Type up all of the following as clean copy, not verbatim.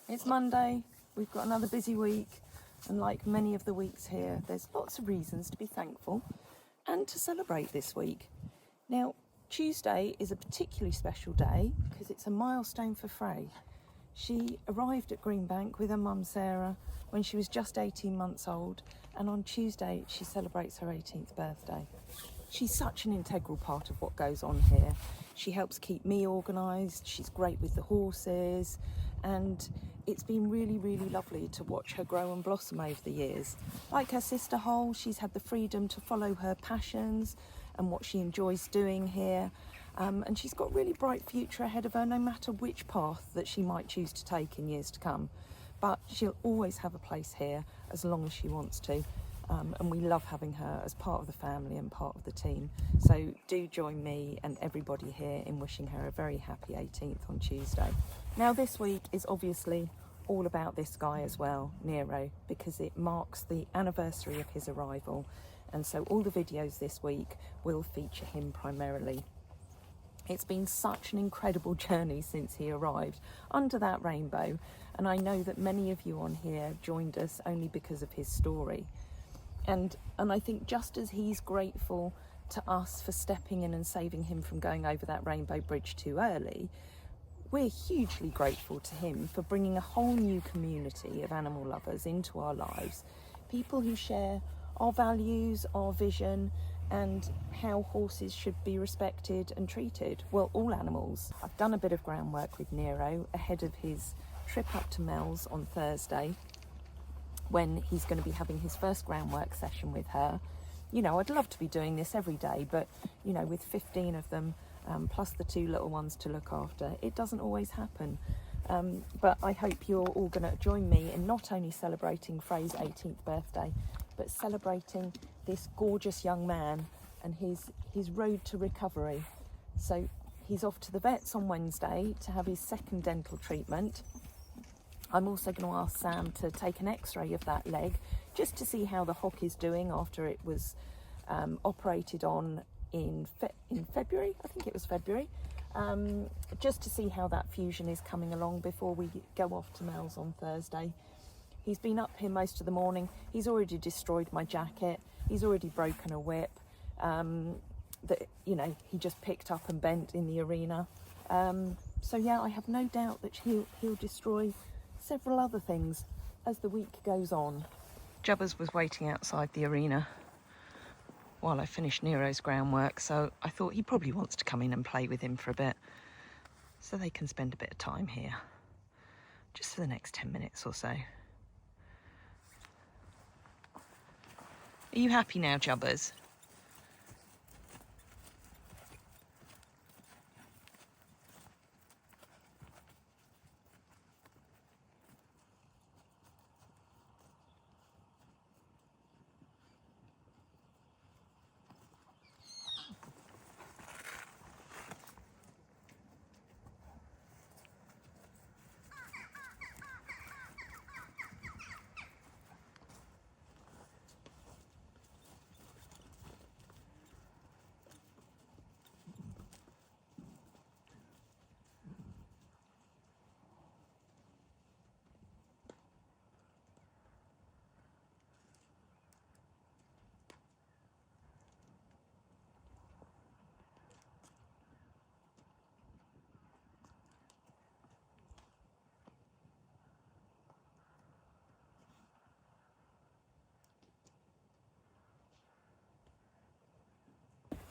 It's Monday, we've got another busy week, and like many of the weeks here, there's lots of reasons to be thankful and to celebrate this week. Now, Tuesday is a particularly special day because it's a milestone for Frey. She arrived at Greenbank with her mum Sarah when she was just 18 months old, and on Tuesday she celebrates her 18th birthday. She's such an integral part of what goes on here. She helps keep me organised, she's great with the horses, and it's been really, really lovely to watch her grow and blossom over the years. Like her sister Hole, she's had the freedom to follow her passions and what she enjoys doing here. And she's got a really bright future ahead of her, no matter which path that she might choose to take in years to come. But she'll always have a place here as long as she wants to. And we love having her as part of the family and part of the team. So do join me and everybody here in wishing her a very happy 18th on Tuesday. Now this week is obviously all about this guy as well, Nero, because it marks the anniversary of his arrival. And so all the videos this week will feature him primarily. It's been such an incredible journey since he arrived under that rainbow. And I know that many of you on here joined us only because of his story. And I think just as he's grateful to us for stepping in and saving him from going over that rainbow bridge too early, we're hugely grateful to him for bringing a whole new community of animal lovers into our lives. People who share our values, our vision, and how horses should be respected and treated. Well, all animals. I've done a bit of groundwork with Nero ahead of his trip up to Mel's on Thursday, when he's going to be having his first groundwork session with her. You know, I'd love to be doing this every day, but, you know, with 15 of them, plus the 2 little ones to look after, it doesn't always happen. But I hope you're all going to join me in not only celebrating Frey's 18th birthday, but celebrating this gorgeous young man and his road to recovery. So he's off to the vets on Wednesday to have his second dental treatment. I'm also going to ask Sam to take an x-ray of that leg just to see how the hock is doing after it was operated on in February. I think it was February. Just to see how that fusion is coming along before we go off to Mel's on Thursday. He's been up here most of the morning. He's already destroyed my jacket. He's already broken a whip that, you know, he just picked up and bent in the arena. So yeah, I have no doubt that he'll destroy several other things as the week goes on. Jubbers was waiting outside the arena while I finished Nero's groundwork, so I thought he probably wants to come in and play with him for a bit so they can spend a bit of time here, just for the next 10 minutes or so. Are you happy now, Jubbers?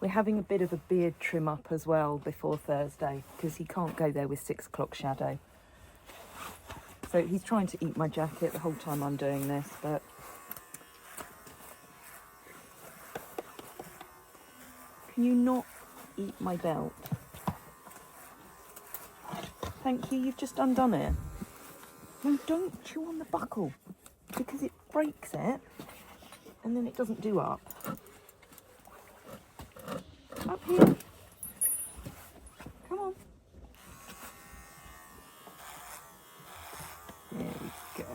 We're having a bit of a beard trim up as well before Thursday because he can't go there with 6 o'clock shadow. So he's trying to eat my jacket the whole time I'm doing this, but can you not eat my belt? Thank you, you've just undone it. No, don't chew on the buckle because it breaks it and then it doesn't do up. Up here. Come on. There we go.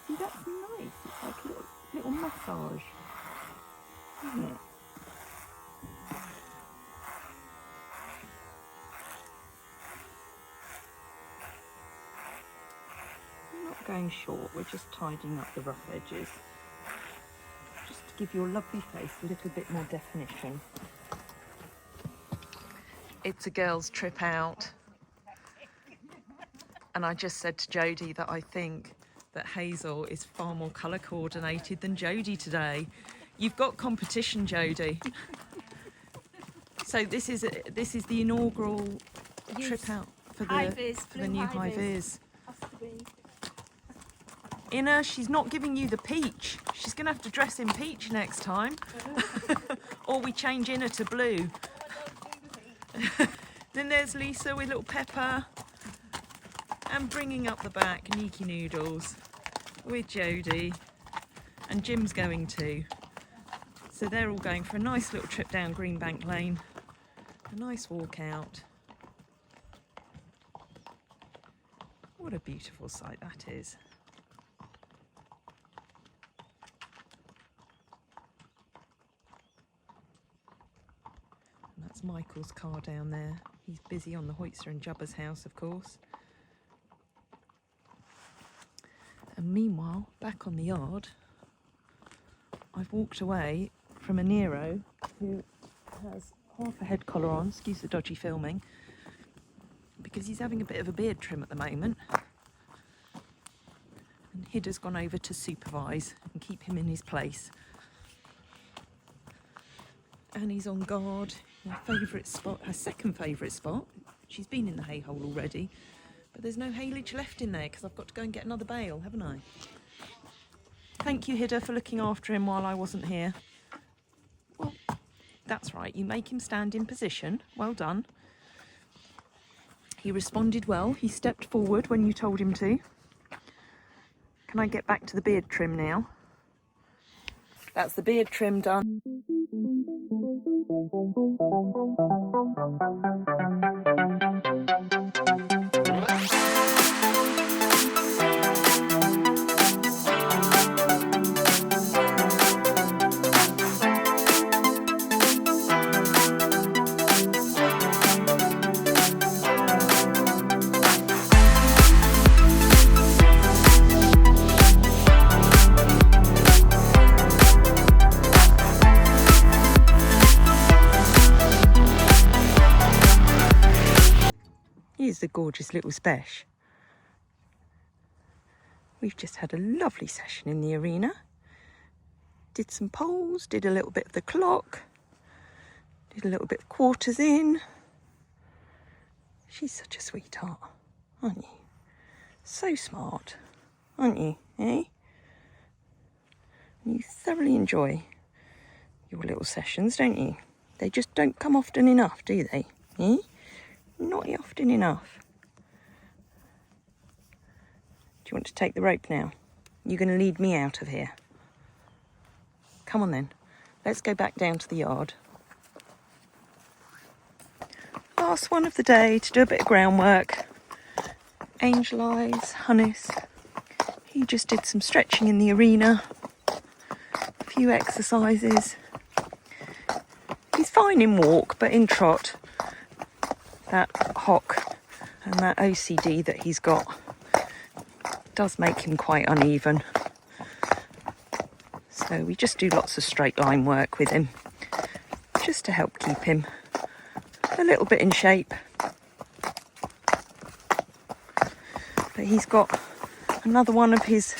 See, that's nice. It's like a little massage, isn't it? not going short, we're just tidying up the rough edges. Just to give your lovely face a little bit more definition. It's a girls' trip out. And I just said to Jodie that I think that Hazel is far more colour coordinated than Jodie today. You've got competition, Jodie. So this is the inaugural trip out for the new high vis. Inna, she's not giving you the peach. She's going to have to dress in peach next time. Or we change Inna to blue. Then there's Lisa with little Pepper. And bringing up the back, Niki Noodles with Jodie. And Jim's going too. So they're all going for a nice little trip down Greenbank Lane. A nice walk out. What a beautiful sight that is. And that's Michael's car down there. He's busy on the Hoytzer and Jubba's house, of course. And meanwhile, back on the yard, I've walked away from a Nero who has half a head collar on, excuse the dodgy filming, because he's having a bit of a beard trim at the moment. And Hidda's gone over to supervise and keep him in his place. And he's on guard, her favourite spot, her second favourite spot. She's been in the hay hole already, but there's no haylage left in there because I've got to go and get another bale, haven't I? Thank you, Hidda, for looking after him while I wasn't here. Well, that's right, you make him stand in position. Well done. He responded well. He stepped forward when you told him to. Can I get back to the beard trim now? That's the beard trim done. Here's the gorgeous little spesh. We've just had a lovely session in the arena. Did some poles, did a little bit of the clock, did a little bit of quarters in. She's such a sweetheart, aren't you? So smart, aren't you, eh? You thoroughly enjoy your little sessions, don't you? They just don't come often enough, do they, eh? Not often enough. Do you want to take the rope now? You're going to lead me out of here. Come on then. Let's go back down to the yard. Last one of the day to do a bit of groundwork. Angel Eyes, Hunnis. He just did some stretching in the arena. A few exercises. He's fine in walk, but in trot, that hock and that OCD that he's got does make him quite uneven. So we just do lots of straight line work with him, just to help keep him a little bit in shape. But he's got another one of his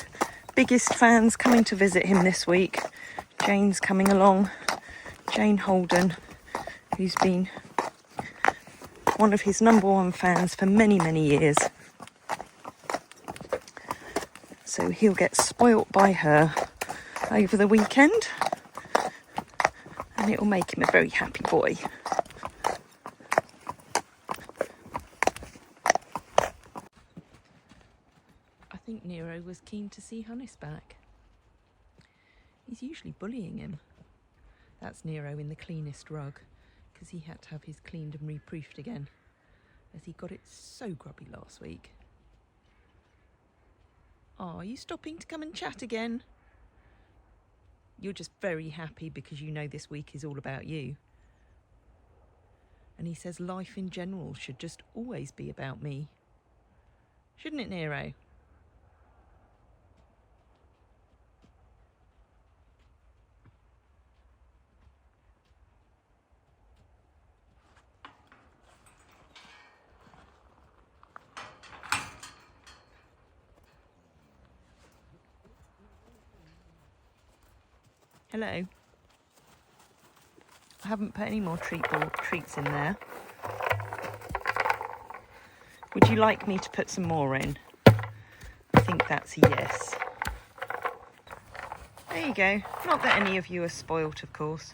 biggest fans coming to visit him this week. Jane's coming along, Jane Holden, who's been one of his #1 fans for many, many years. So he'll get spoilt by her over the weekend, and it'll make him a very happy boy. I think Nero was keen to see Hunnis back. He's usually bullying him. That's Nero in the cleanest rug, because he had to have his cleaned and reproofed again, as he got it so grubby last week. Oh, are you stopping to come and chat again? You're just very happy because you know this week is all about you. And he says life in general should just always be about me. Shouldn't it, Nero? Hello. I haven't put any more treats in there. Would you like me to put some more in? I think that's a yes. There you go. Not that any of you are spoilt, of course.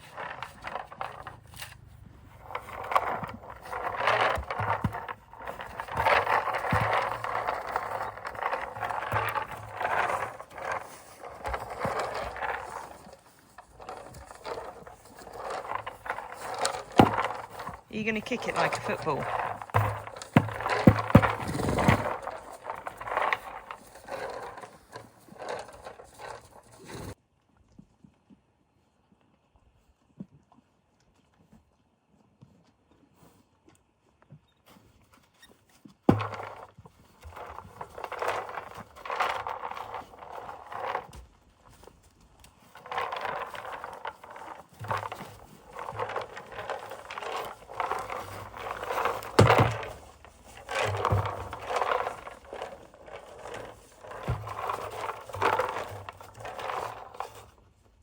Are you going to kick it like a football?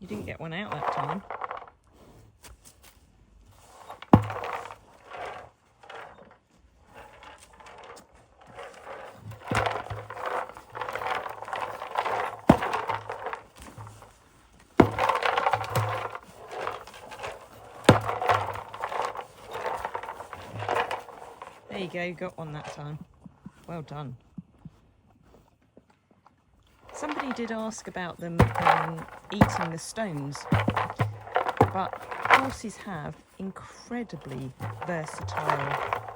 You didn't get one out that time. There you go, you got one that time. Well done. Somebody did ask about them eating the stones, but horses have incredibly versatile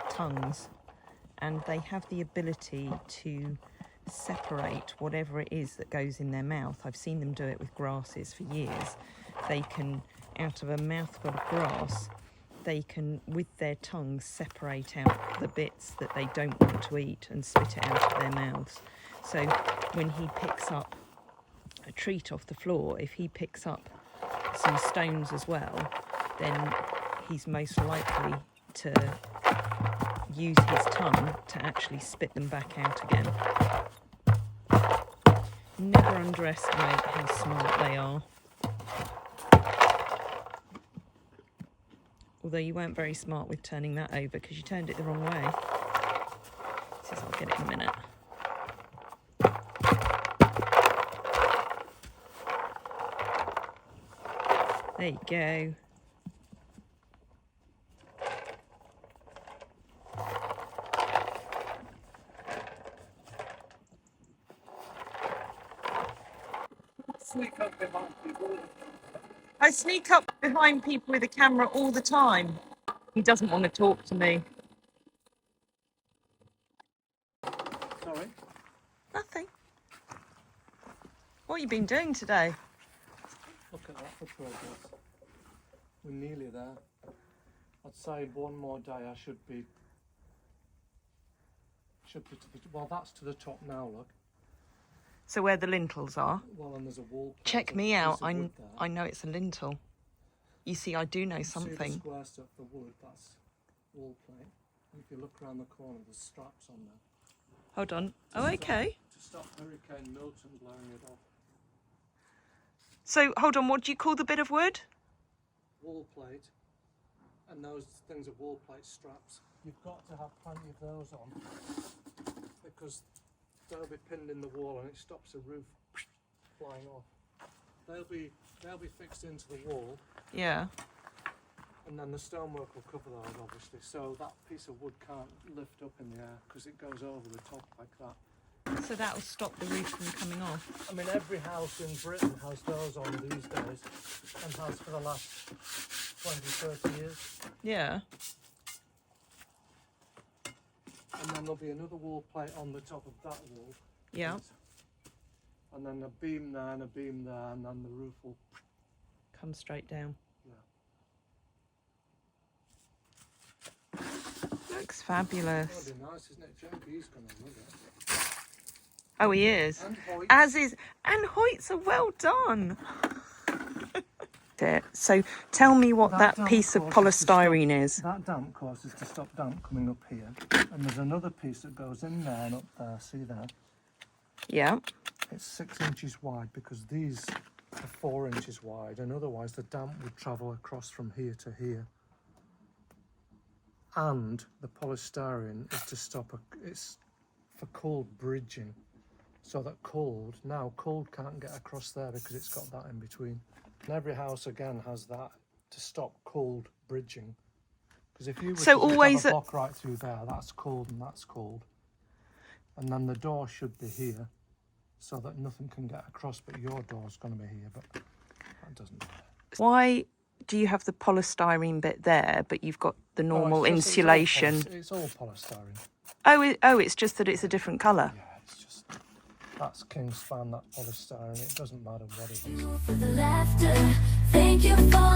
tongues, and they have the ability to separate whatever it is that goes in their mouth. I've seen them do it with grasses for years. They can, out of a mouthful of grass, they can, with their tongues, separate out the bits that they don't want to eat and spit it out of their mouths. So when he picks up a treat off the floor, if he picks up some stones as well, then he's most likely to use his tongue to actually spit them back out again. Never underestimate how smart they are. Although you weren't very smart with turning that over because you turned it the wrong way. Says I'll get it in a minute. There you go. Sneak up behind people. I sneak up behind people with a camera all the time. He doesn't want to talk to me. Sorry? Nothing. What have you been doing today? Look at that for progress. We're nearly there. I'd say one more day I should be to the, well, that's to the top now, look. So where the lintels are? Well, and there's a wall. Check me out. I know it's a lintel. You see, I do know something. See the square stuff, the wood, that's wall plate. And if you look around the corner, there's straps on there. Hold on. Oh, okay. To stop Hurricane Milton blowing it off. So, hold on, what do you call the bit of wood? Wall plate. And those things are wall plate straps. You've got to have plenty of those on because they'll be pinned in the wall and it stops the roof flying off. They'll be fixed into the wall. Yeah. And then the stonework will cover those, obviously. So that piece of wood can't lift up in the air because it goes over the top like that. So that will stop the roof from coming off. I mean, every house in Britain has those on these days and has for the last 20, 30 years. Yeah. And then there'll be another wall plate on the top of that wall. Yeah. And then a beam there and a beam there, and then the roof will come straight down. Yeah. Looks fabulous. That'll be nice, isn't it? Junky's gonna love it. Oh, he is. And Hoyt. As is. And Hoyt's are well done. So tell me what that piece of polystyrene is. That damp course is to stop damp coming up here. And there's another piece that goes in there and up there. See there? Yeah. It's 6 inches wide because these are 4 inches wide, and otherwise the damp would travel across from here to here. And the polystyrene is to stop, it's for cold bridging, so that cold can't get across there because it's got that in between. And every house again has that to stop cold bridging. Because if you were So to always have a block right through there, that's cold and that's cold. And then the door should be here, so that nothing can get across, but your door's going to be here, but that doesn't matter. Why do you have the polystyrene bit there, but you've got the normal insulation? It's all polystyrene. Oh, it's just that it's a different colour. Yeah, it's just, that's Kingspan, that polystyrene. It doesn't matter what it is. For the laughter, thank you for